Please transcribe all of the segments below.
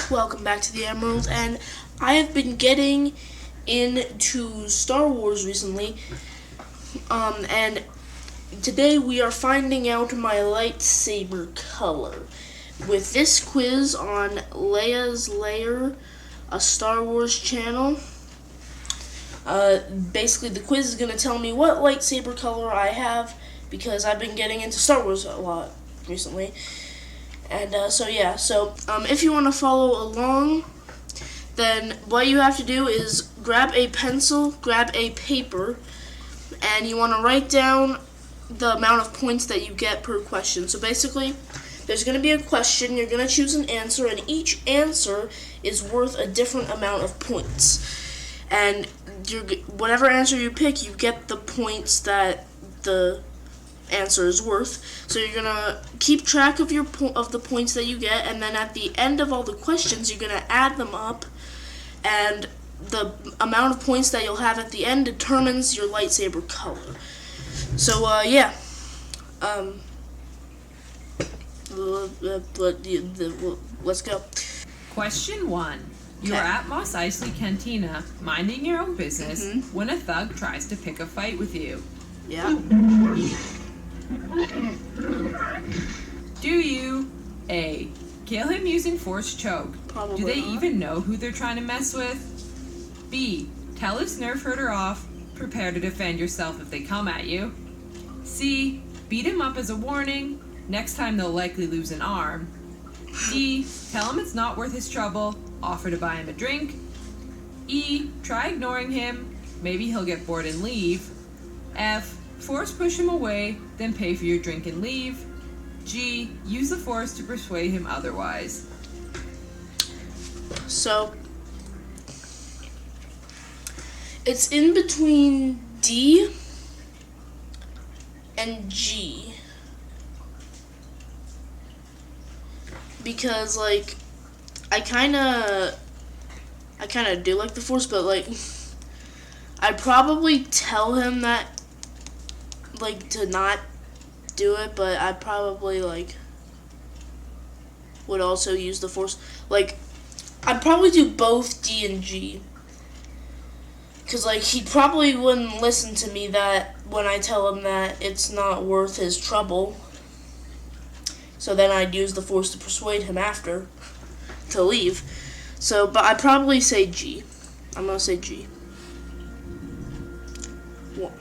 Welcome back to the Emerald, and I have been getting into Star Wars recently, and today we are finding out my lightsaber color with this quiz on Leia's Lair, a Star Wars channel. Basically the quiz is going to tell me what lightsaber color I have because I've been getting into Star Wars a lot recently. And so if you want to follow along, then what you have to do is grab a pencil, grab a paper, and you want to write down the amount of points that you get per question. So basically, there's going to be a question, you're going to choose an answer, and each answer is worth a different amount of points. And whatever answer you pick, you get the points that the answer is worth. So you're gonna keep track of the points that you get, and then at the end of all the questions, you're gonna add them up, and the amount of points that you'll have at the end determines your lightsaber color. So let's go. Question 1. You are at Mos Eisley Cantina, minding your own business, when a thug tries to pick a fight with you. Yeah. Do you A. Kill him using force choke? Probably Do they not. even know who they're trying to mess with? B. Tell his nerf herder off, prepare to defend yourself if they come at you. C. Beat him up as a warning, next time they'll likely lose an arm. D. Tell him it's not worth his trouble, offer to buy him a drink. E. Try ignoring him, maybe he'll get bored and leave. F. Force push him away, then pay for your drink and leave. G. Use the force to persuade him otherwise. So it's in between D and G. Because I kinda do like the force, but I'd probably tell him that to not do it, but I probably would also use the force. I'd probably do both D and G, cause he probably wouldn't listen to me that when I tell him that it's not worth his trouble. So then I'd use the force to persuade him after to leave. So, but I'd probably say G. I'm gonna say G. Well,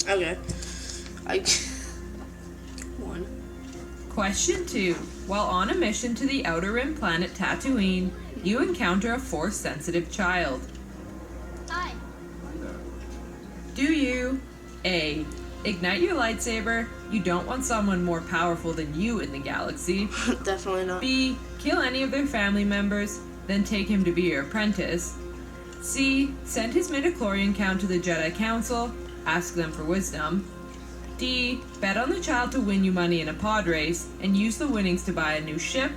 okay. One. Question 2. While on a mission to the Outer Rim planet Tatooine, you encounter a force-sensitive child. Hi. Do you A. Ignite your lightsaber? You don't want someone more powerful than you in the galaxy. Definitely not. B. Kill any of their family members, then take him to be your apprentice. C. Send his midichlorian count to the Jedi Council, ask them for wisdom. D. Bet on the child to win you money in a pod race, and use the winnings to buy a new ship.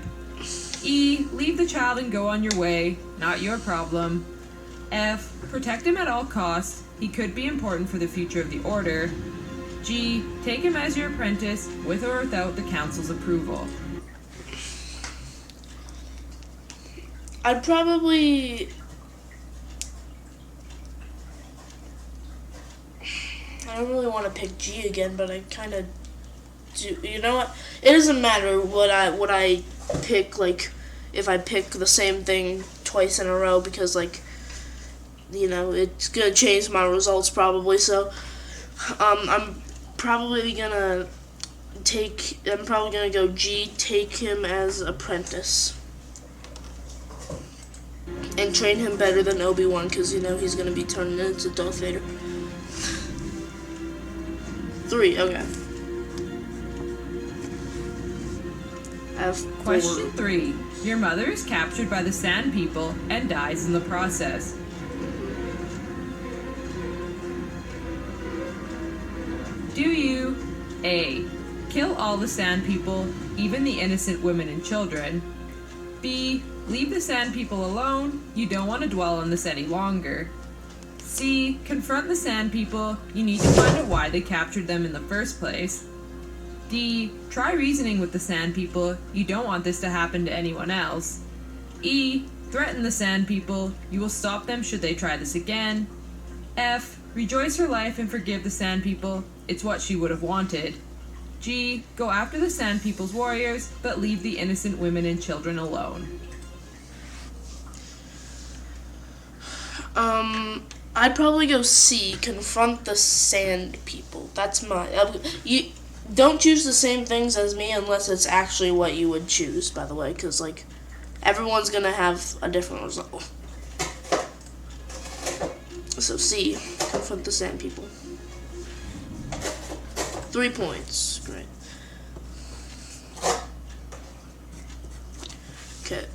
E. Leave the child and go on your way, not your problem. F. Protect him at all costs, he could be important for the future of the Order. G. Take him as your apprentice, with or without the Council's approval. I don't really want to pick G again, but I kind of do. You know what? It doesn't matter what I pick. If I pick the same thing twice in a row, because it's gonna change my results probably. So, I'm probably gonna go G. Take him as apprentice. And train him better than Obi-Wan, because he's gonna be turning into Darth Vader. 3, okay. I have 4. Question 3. Your mother is captured by the Sand People and dies in the process. Do you A. Kill all the Sand People, even the innocent women and children? B. Leave the Sand People alone, you don't want to dwell on this any longer. C. Confront the Sand People, you need to find out why they captured them in the first place. D. Try reasoning with the Sand People, you don't want this to happen to anyone else. E. Threaten the Sand People. You will stop them should they try this again. F. Rejoice her life and forgive the Sand People. It's what she would have wanted. G. Go after the Sand People's warriors, but leave the innocent women and children alone. I'd probably go C. Confront the Sand People. That's my. You don't choose the same things as me unless it's actually what you would choose. By the way, because like everyone's gonna have a different result. So C. Confront the Sand People. 3 points. Great. Okay.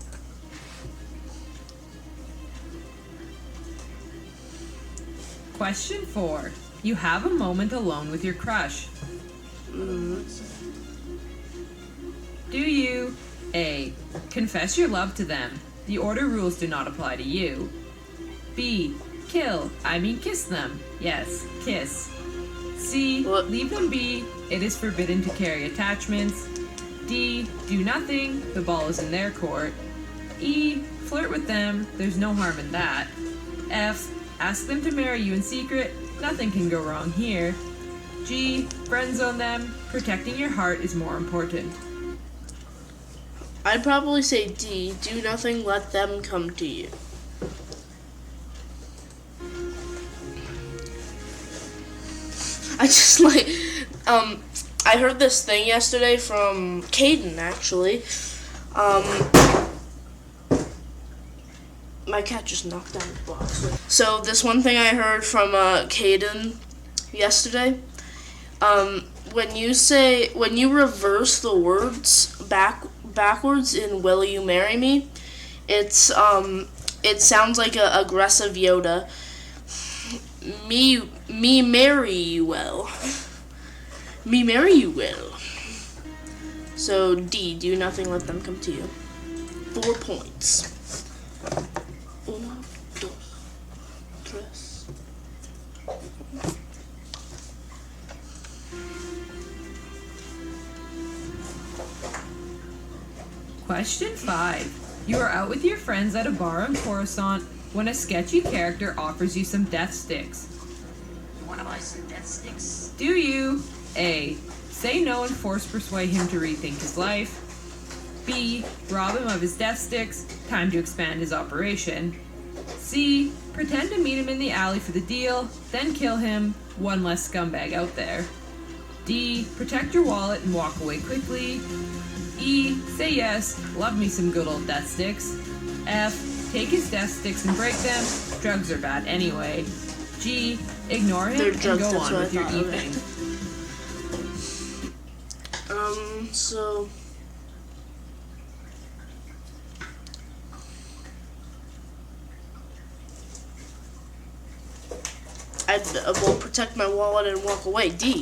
Question 4. You have a moment alone with your crush. Do you A. Confess your love to them. The order rules do not apply to you. B. Kiss them. Yes, kiss. C. What? Leave them be. It is forbidden to carry attachments. D. Do nothing. The ball is in their court. E. Flirt with them. There's no harm in that. F. Ask them to marry you in secret. Nothing can go wrong here. G. Friend zone them. Protecting your heart is more important. I'd probably say D. Do nothing, let them come to you. I just like, I heard this thing yesterday from Caden, actually. My cat just knocked down the box. So this one thing I heard from Caden yesterday, when you reverse the words backwards in "Will you marry me?" it sounds like a aggressive Yoda. Me marry you well. Me marry you well. So D, do nothing, let them come to you. 4 points. 1, 2, 3. Question 5. You are out with your friends at a bar in Coruscant when a sketchy character offers you some death sticks. You wanna buy some death sticks? Do you A. Say no and force persuade him to rethink his life? B. Rob him of his death sticks, time to expand his operation? C. Pretend to meet him in the alley for the deal, then kill him, one less scumbag out there? D. Protect your wallet and walk away quickly? E. Say yes, love me some good old death sticks? F. Take his death sticks and break them, drugs are bad anyway? G. Ignore him They're and drugs, go that's on what with I your thought, okay. evening. So I will protect my wallet and walk away. D.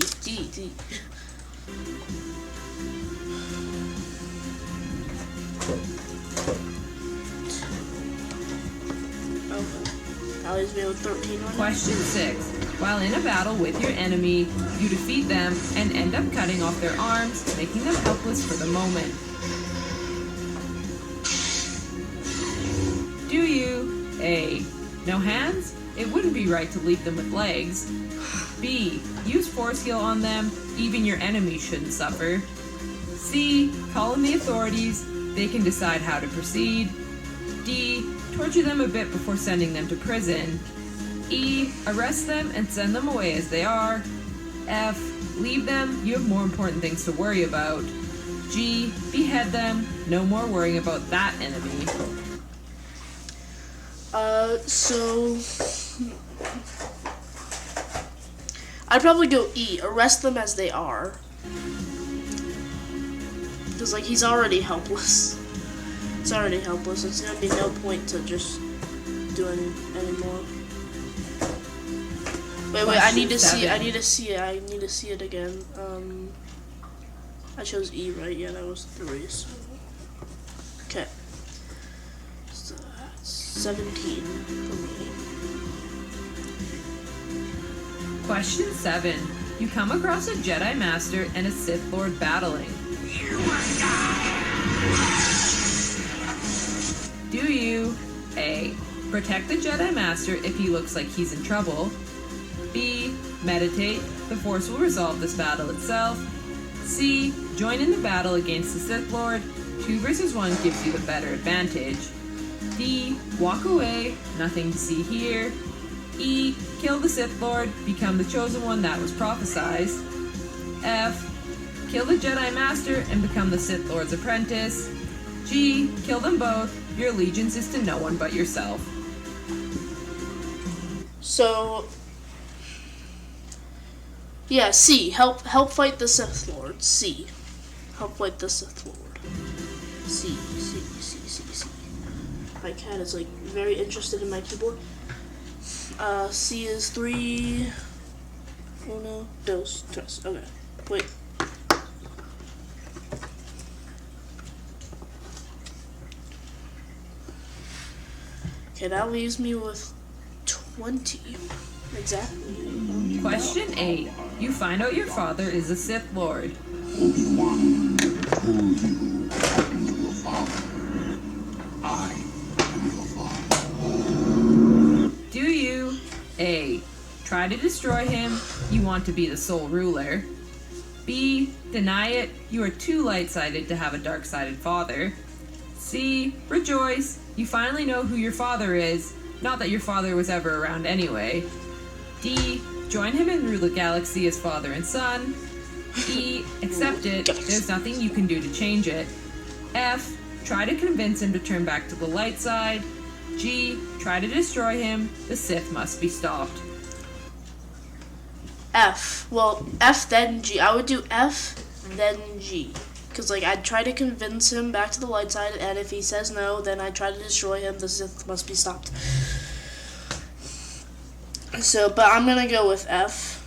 That leaves me with 13 on it. Question 6. While in a battle with your enemy, you defeat them and end up cutting off their arms, making them helpless for the moment. Do you A. No hands? It wouldn't be right to leave them with legs. B. Use force heal on them, even your enemies shouldn't suffer. C. Call in the authorities, they can decide how to proceed. D. Torture them a bit before sending them to prison. E. Arrest them and send them away as they are. F. Leave them, you have more important things to worry about. G. Behead them, no more worrying about that enemy. So I'd probably go E. Arrest them as they are. Because, like, he's already helpless. It's already helpless. It's gonna be no point to just doing anymore. Wait, I need to see it again. I chose E, right? Yeah, that was 3. So. Okay. So that's 17 for me. Question 7. You come across a Jedi Master and a Sith Lord battling. Do Protect the Jedi Master if he looks like he's in trouble. B. Meditate. The Force will resolve this battle itself. C. Join in the battle against the Sith Lord. 2 versus 1 gives you the better advantage. D. Walk away. Nothing to see here. E. Kill the Sith Lord. Become the chosen one that was prophesied. F. Kill the Jedi Master and become the Sith Lord's apprentice. G. Kill them both. Your allegiance is to no one but yourself. So, yeah, C. Help fight the Sith Lord. C. Help fight the Sith Lord. C. My cat is like very interested in my keyboard. C is 3. Uno, dos, tres. Okay. Wait. Okay, that leaves me with 20. Exactly. Question 8. You find out your father is a Sith Lord. Obi-Wan told you what happened to your father. I am your father. Do you A. Try to destroy him. You want to be the sole ruler. B. Deny it. You are too light-sided to have a dark-sided father. C. Rejoice. You finally know who your father is. Not that your father was ever around anyway. D. Join him and rule the galaxy as father and son. E. Accept it. There's nothing you can do to change it. F. Try to convince him to turn back to the light side. G. Try to destroy him. The Sith must be stopped. F. Well, F then G. I would do F then G. Because, like, I'd try to convince him back to the light side, and if he says no, then I'd try to destroy him. The Sith must be stopped. So, but I'm gonna go with F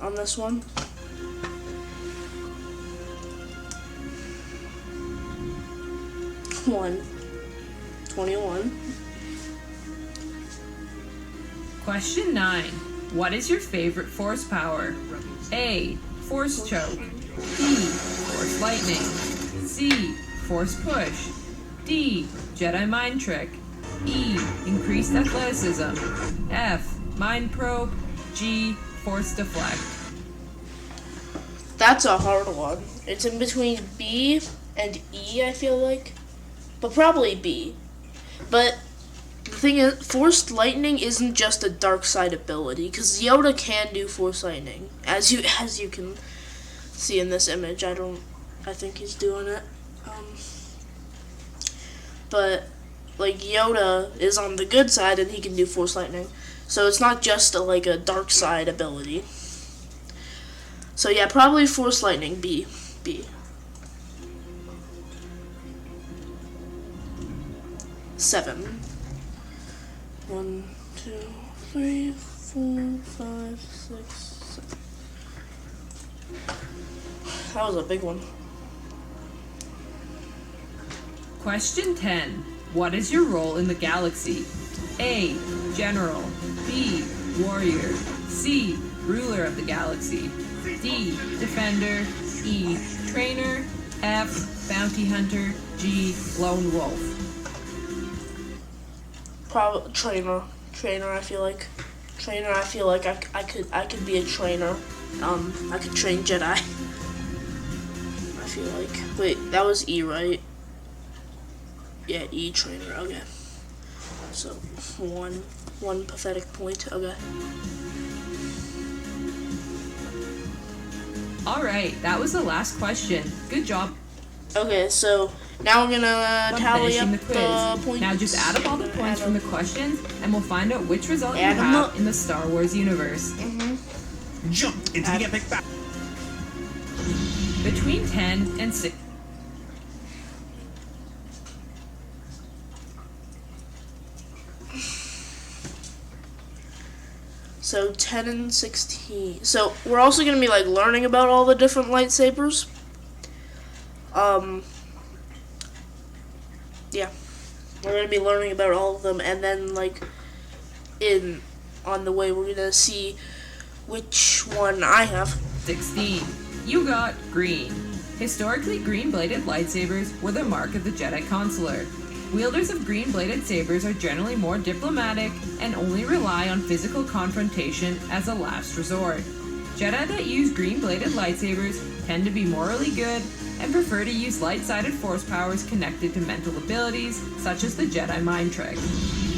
on this one. One. 21. Question 9. What is your favorite Force power? A. Force choke. B. Force lightning. C. Force push. D. Jedi mind trick. E. Increased athleticism. F. Mind probe. G. Force deflect. That's a hard one. It's in between B and E, I feel like. But probably B. But the thing is, Force Lightning isn't just a dark side ability, because Yoda can do Force Lightning, as you can see in this image. I think he's doing it. But like Yoda is on the good side, and he can do Force Lightning, so it's not just a dark side ability. So yeah, probably Force Lightning. B. 7. 1, 2, 3, 4, 5, 6, 7. That was a big one. Question 10. What is your role in the galaxy? A. General. B. Warrior. C. Ruler of the galaxy. D. Defender. E. Trainer. F. Bounty hunter. G. Lone wolf. Probably trainer. I feel like I could be a trainer. I could train Jedi. I feel like. Wait, that was E, right? Yeah, E, trainer. Okay. So one pathetic point. Okay. Alright, that was the last question. Good job. Okay, so now we're gonna tally finishing up the quiz. the points. Now just add up all the points from the questions, and we'll find out which result you Add 'em have up. in the Star Wars universe. Jump into the epic battle. Between 10 and 6. So 10 and 16. So we're also gonna be learning about all the different lightsabers. Yeah, we're gonna be learning about all of them, and then on the way we're gonna see which one I have. 16. You got green. Historically, green-bladed lightsabers were the mark of the Jedi Consular. Wielders of green-bladed sabers are generally more diplomatic and only rely on physical confrontation as a last resort. Jedi that use green-bladed lightsabers tend to be morally good and prefer to use light-sided force powers connected to mental abilities, such as the Jedi mind trick.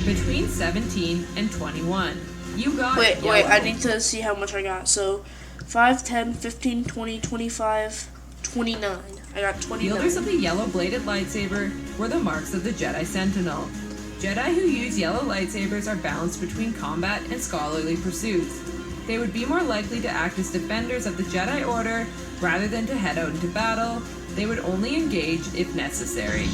Between 17 and 21, you got Wait, yellow. I need to see how much I got. So, 5, 10, 15, 20, 25, 29. I got 29. Wielders of the yellow-bladed lightsaber were the marks of the Jedi Sentinel. Jedi who use yellow lightsabers are balanced between combat and scholarly pursuits. They would be more likely to act as defenders of the Jedi Order rather than to head out into battle. They would only engage if necessary.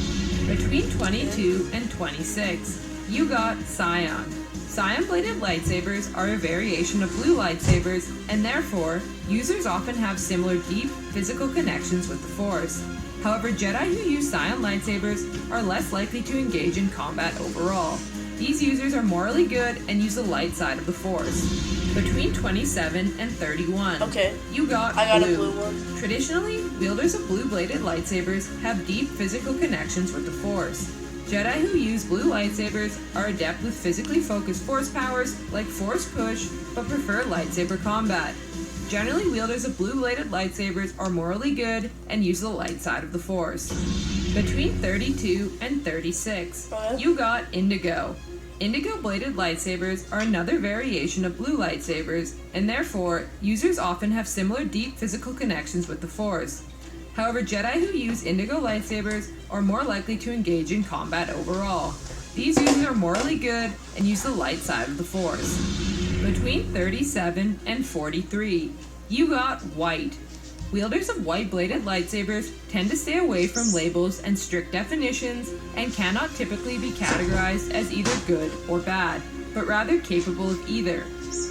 Between 22 and 26, you got Scion. Scion-bladed lightsabers are a variation of blue lightsabers, and therefore, users often have similar deep physical connections with the Force. However, Jedi who use Scion lightsabers are less likely to engage in combat overall. These users are morally good and use the light side of the Force. Between 27 and 31, Okay. you got I got blue. a blue one. Traditionally, wielders of blue-bladed lightsabers have deep physical connections with the Force. Jedi who use blue lightsabers are adept with physically focused Force powers like Force Push, but prefer lightsaber combat. Generally, wielders of blue-bladed lightsabers are morally good and use the light side of the Force. Between 32 and 36, you got Indigo. Indigo-bladed lightsabers are another variation of blue lightsabers, and therefore, users often have similar deep physical connections with the Force. However, Jedi who use indigo lightsabers are more likely to engage in combat overall. These users are morally good and use the light side of the Force. Between 37 and 43, you got white. Wielders of white-bladed lightsabers tend to stay away from labels and strict definitions and cannot typically be categorized as either good or bad, but rather capable of either.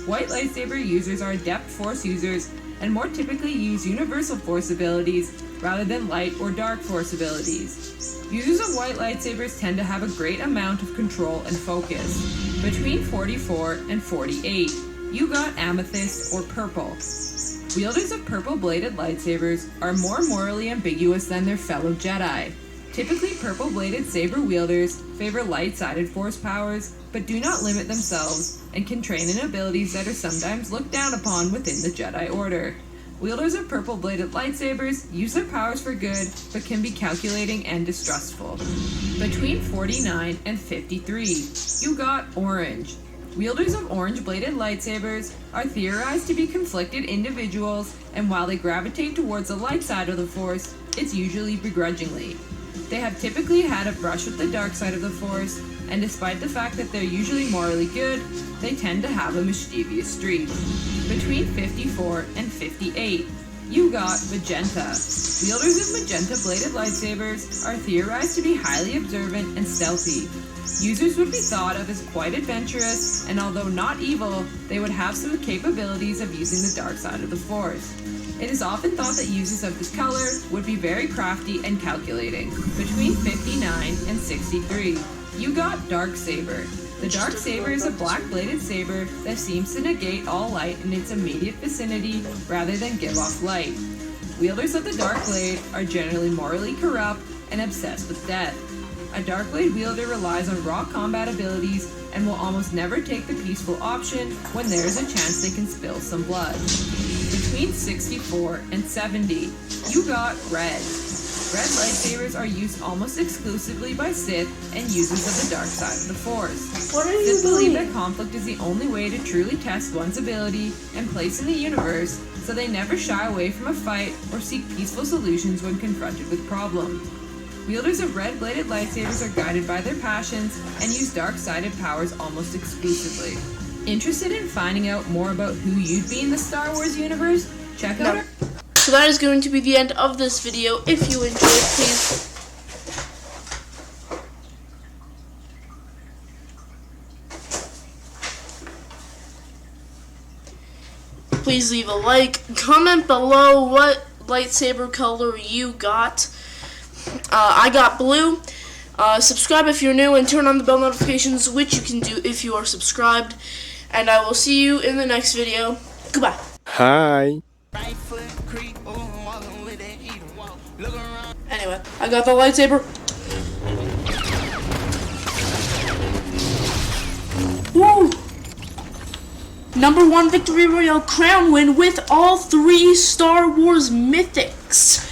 White lightsaber users are adept Force users and more typically use universal Force abilities rather than light or dark Force abilities. Users of white lightsabers tend to have a great amount of control and focus. Between 44 and 48, you got amethyst or purple. Wielders of purple-bladed lightsabers are more morally ambiguous than their fellow Jedi. Typically, purple-bladed saber wielders favor light-sided Force powers, but do not limit themselves and can train in abilities that are sometimes looked down upon within the Jedi Order. Wielders of purple-bladed lightsabers use their powers for good, but can be calculating and distrustful. Between 49 and 53, you got orange. Wielders of orange-bladed lightsabers are theorized to be conflicted individuals, and while they gravitate towards the light side of the Force, it's usually begrudgingly. They have typically had a brush with the dark side of the Force, and despite the fact that they're usually morally good, they tend to have a mischievous streak. Between 54 and 58, you got magenta. Wielders of magenta-bladed lightsabers are theorized to be highly observant and stealthy. Users would be thought of as quite adventurous, and although not evil, they would have some capabilities of using the dark side of the Force. It is often thought that users of this color would be very crafty and calculating. Between 59 and 63, you got dark saber. The dark saber is a black-bladed saber that seems to negate all light in its immediate vicinity rather than give off light. Wielders of the dark blade are generally morally corrupt and obsessed with death. A dark blade wielder relies on raw combat abilities and will almost never take the peaceful option when there is a chance they can spill some blood. Between 64 and 70, you got red. Red lightsabers are used almost exclusively by Sith and users of the dark side of the Force. What are you Sith believe doing? that conflict is the only way to truly test one's ability and place in the universe, so they never shy away from a fight or seek peaceful solutions when confronted with problems. Wielders of red-bladed lightsabers are guided by their passions and use dark-sided powers almost exclusively. Interested in finding out more about who you'd be in the Star Wars universe? Check out our... So that is going to be the end of this video. If you enjoyed, please leave a like. Comment below what lightsaber color you got. I got blue. Subscribe if you're new and turn on the bell notifications, which you can do if you are subscribed. And I will see you in the next video. Goodbye. Hi. Anyway, I got the lightsaber. #1 Victory Royale crown win with all 3 Star Wars mythics.